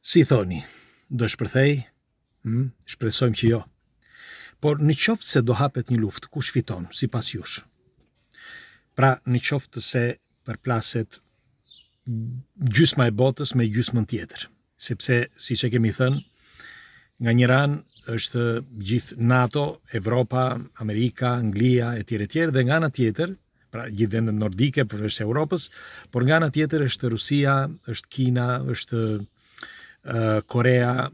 Si thoni, do shpërthej? Shpresojmë që jo. Por në qoftë se do hapet një luftë, kush fiton, sipas jush? Pra, në qoftë se përplaset gjysma e botës me gjysmën tjetër. Sepse, si që kemi thënë, nga një ranë është gjithë NATO, Evropa, Amerika, Anglia, etj. Dhe nga ana tjetër, pra gjithë vendet nordike përveç Europës, por nga ana tjetër është Rusia, është Kina, është Korea,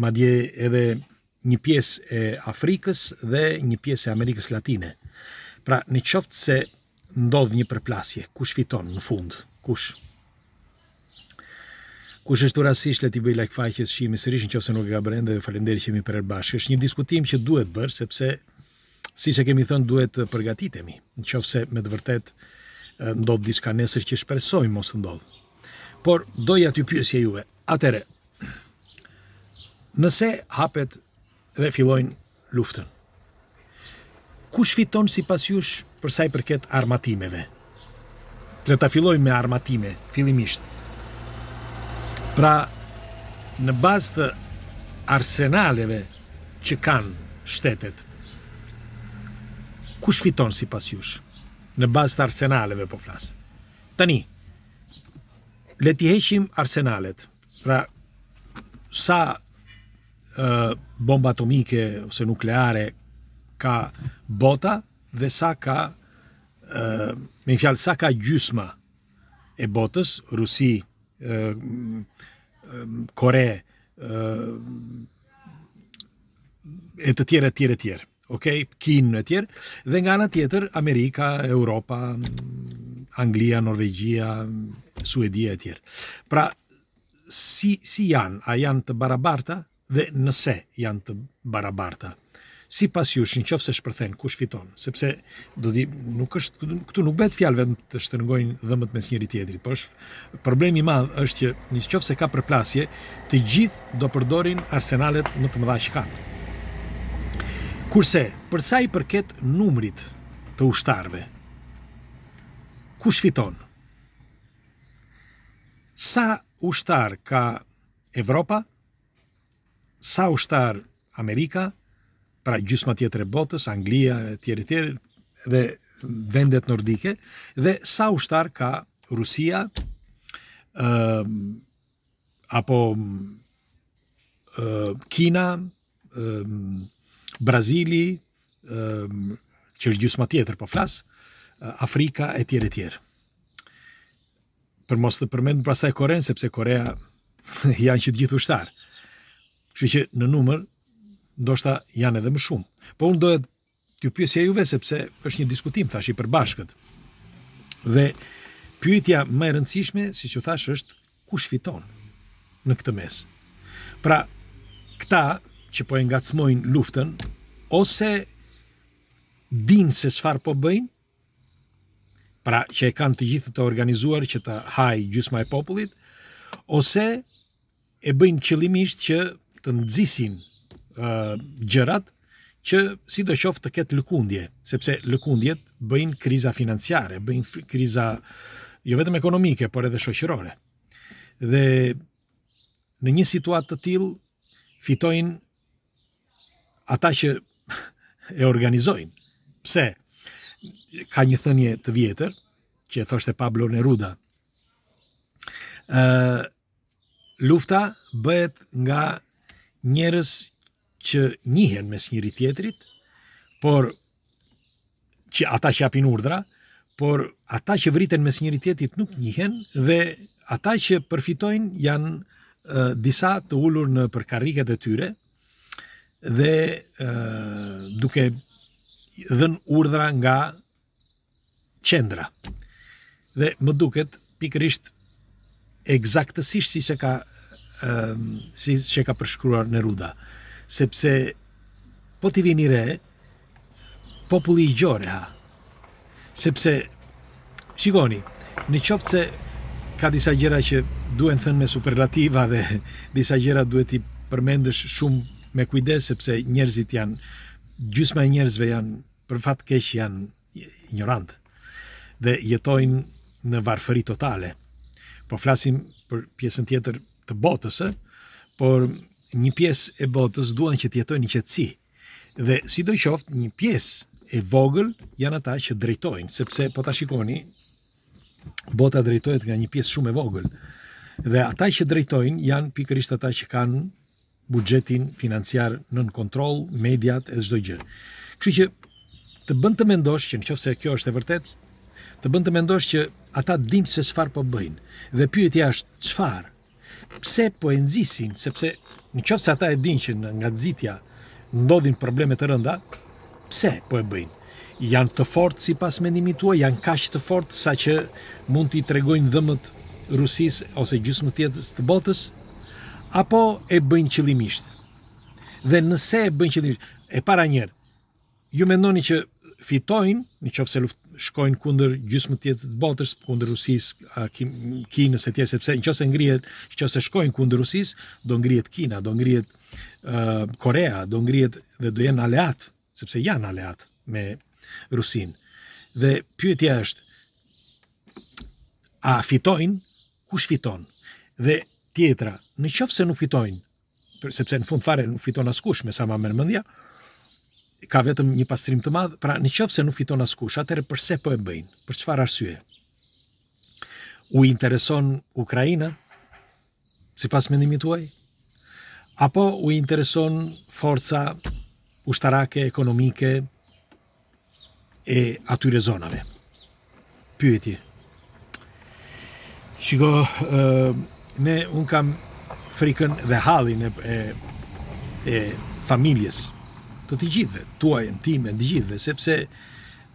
madje edhe një pjesë e Afrikës dhe një pjesë e Amerikës Latine. Pra, në qoftë se ndodh një përplasje, kush fiton në fund? Kush? Kush është rastësisht le t'i bëj like faqes shihemi sërish nëse nuk e ka bërë ende, dhe faleminderit që jemi për bashkë. Është një diskutim që duhet bërë, sepse si që kemi thënë duhet përgatitemi, nëse me të vërtet ndodh diçka nesër që shpresojmë mos të ndodh. Por doja t'ju pyesja juve, atëre, nëse hapet dhe fillojnë luftën, kush fiton sipas jush për sa i përket armatimeve? Le ta fillojmë me armatime, fillimisht. Pra, në bazë të arsenaleve që kanë shtetet, kush fiton sipas jush? Në bazë të arsenaleve po flas. Tani, le t'i heqim arsenalet. Pra, sa bomba atomike ose nukleare ka bota dhe sa ka, me një fjalë, sa ka gjysma e botës, Rusi, Kore, e të tjerë, okay? Kinë e tjerë, dhe nga ana tjetër Amerika, Europa, Anglia, Norvegjia, Suedia e tjerë. Pra, si janë? A janë të barabarta? Dhe nëse janë të barabarta, sipas jush, nëse shpërthen, kush fiton? Sepse këtu nuk bëhet fjalë vetëm të shtrëngojnë dhëmbët mes njëri tjetrit, por problemi i madh është që nëse ka përplasje, të gjithë do përdorin arsenalet më të mëdha që kanë. Kurse, për sa i përket numrit të ushtarëve, kush fiton? Sa ushtar ka Evropa? Sa ushtar Amerika? Pra gjysma tjetër e botës, Anglia, etj. Dhe vendet nordike, dhe sa ushtar ka Rusia, apo Kina, Brazili, që është gjysma tjetër po flas, Afrika, etj. Për mos të përmend pastaj Koren, sepse Korea janë që të gjithë ushtar. Kështu që në numër ndoshta janë edhe më shumë. Po unë doja t'ju pyesja juve, sepse është një diskutim tash i përbashkët. Dhe pyetja më e rëndësishme, siç ju thash, është kush fiton në këtë mes. Pra, këta që po e ngacmojnë luftën, ose dinë se çfarë po bëjnë, pra që e kanë të gjithë të organizuar që të hajë gjysma e popullit, ose e bëjnë qëllimisht që të nxisin gjërat që sidoqoftë të ketë lëkundje, sepse lëkundjet bëjnë kriza financiare, bëjnë kriza jo vetëm ekonomike, por edhe shoqërore. Dhe në një situatë të tillë fitojnë ata që e organizojnë. Pse? Ka një thënie të vjetër, që e thoshte Pablo Neruda. Lufta bëhet nga njerëz që njihen mes njëri tjetrit, por që ata që japin urdhra, por ata që vriten mes njëri tjetrit nuk njihen, dhe ata që përfitojnë janë disa të ulur në përkarriket e tyre, dhe duke dhënë urdhra nga qendra. Dhe më duket pikërisht eksaktësisht si që ka përshkruar Neruda, sepse po t'i vini re, populli i gjore ha. Sepse, shikoni, në qoftë se ka disa gjëra që duhen thënë me superlativa dhe disa gjëra duhet i përmendësh shumë me kujdes, sepse njerëzit janë, gjysma e njerëzve janë, për fat keq janë ignorant dhe jetojnë në varfëri totale. Po flasim për pjesën tjetër të botës, por një pjesë e botës duan që të jetojnë në qetësi. Dhe sidoqoftë një pjesë e vogël janë ata që drejtojnë, sepse po ta shikoni, bota drejtohet nga një pjesë shumë e vogël. Dhe ata që drejtojnë janë pikërisht ata që kanë buxhetin financiar nën kontroll, mediat e çdo gjë. Kështu që të bën të mendosh që nëse kjo është e vërtet, të bën të mendosh që ata dinë se çfarë po bëjnë. Dhe pyetja është çfarë? Pse po e nxisin? Sepse nëse ata e dinë që nga nxitja ndodhin probleme të rënda, pse po e bëjnë? Janë të fortë sipas mendimit tuaj, janë kaq të fortë saqë mund t'i tregojnë dhëmët Rusisë ose gjysmëtjetës të botës, apo e bëjnë qëllimisht? Dhe nëse e bëjnë qëllimisht, e para njerë, ju mendoni që fitojnë, nëse shkojnë kundër gjysmëtjetës të botës, kundër Rusisë, Kinës e tjerë, sepse nëse shkojnë kundër Rusisë, do ngrihet Kina, do ngrihet Korea, do ngrihet dhe do jenë aleat, sepse janë aleat me Rusinë. Dhe pyetja është, a fitojnë? Kush fiton? Dhe tjetra, nëse nuk fitojnë, sepse në fund fare nuk fiton askush, me sa ma merr mendja, ka vetëm një pastrim të madh, pra nëse nuk fiton askush, atëherë pse po e bëjnë? Për çfarë arsye? U intereson Ukraina, sipas mendimit tuaj? Apo u intereson forca ushtarake, ekonomike e atyre zonave? Pyetje. Shiko, unë kam frikën dhe hallin e familjes, të të gjithve, tuajën, time, të gjithve, sepse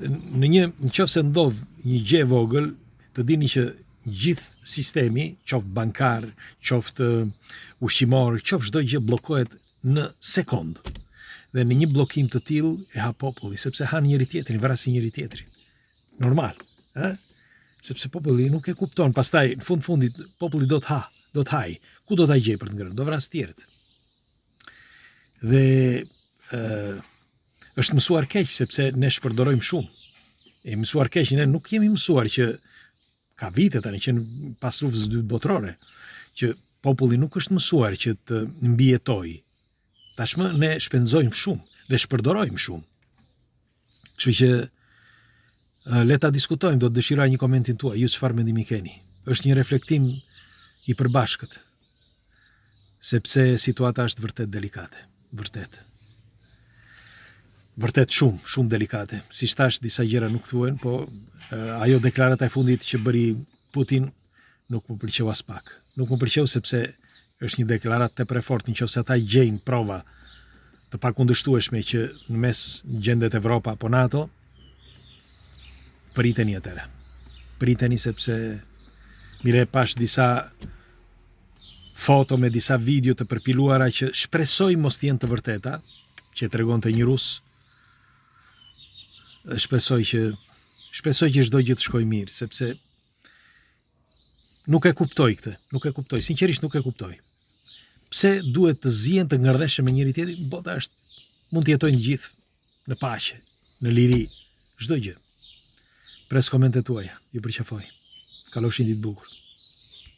nëse ndodh një gjë vogël, të dini që gjithë sistemi, qoftë bankar, qoftë ushqimor, qoftë çdo gjë bllokohet në sekond. Dhe në një bllokim të tillë e ha populli, sepse han njëri tjetrin, vrasin njëri tjetrin. Normal, sepse populli nuk e kupton, pastaj në fundit populli do të haj. Ku do ta gjej për të ngrënë? Do vras tjerët. Dhe është mësuar keq, sepse ne shpërdorojmë shumë. E mësuar keq, ne nuk jemi mësuar që ka vite tani që pas luftës së dytë botërore, që populli nuk është mësuar që të mbijetojë. Tashmë ne shpenzojmë shumë dhe shpërdorojmë shumë. Kështu që le ta diskutojmë, do të dëshiroj një komentin tuaj, ju çfarë mendimi keni? Është një reflektim i përbashkët, sepse situata është vërtet delikate, vërtet shumë delikate. Si thash, disa gjëra nuk thuhen, po ajo deklarata e fundit që bëri Putin nuk më pëlqeu as pak. Nuk më pëlqeu sepse është një deklaratë tepër e fortë, nëse ata gjejnë prova të pakundërshtueshme që në mes gjendet Evropa apo NATO, priteni atëra. Priteni sepse mire pash disa foto me disa video të përpiluara që shpresoj mos të jenë të vërteta, që tregonte një rus. Shpresoj që çdo gjë të shkojë mirë, sepse nuk e kuptoj këtë. Sinqerisht nuk e kuptoj. Pse duhet të zihen të ngërdheshen me njëri tjetrin? Bota mund të jetojnë gjithë në paqe, në liri, çdo gjë. Pres komentet tuaja, ju përqafoj. Kalofshin ditë bukur.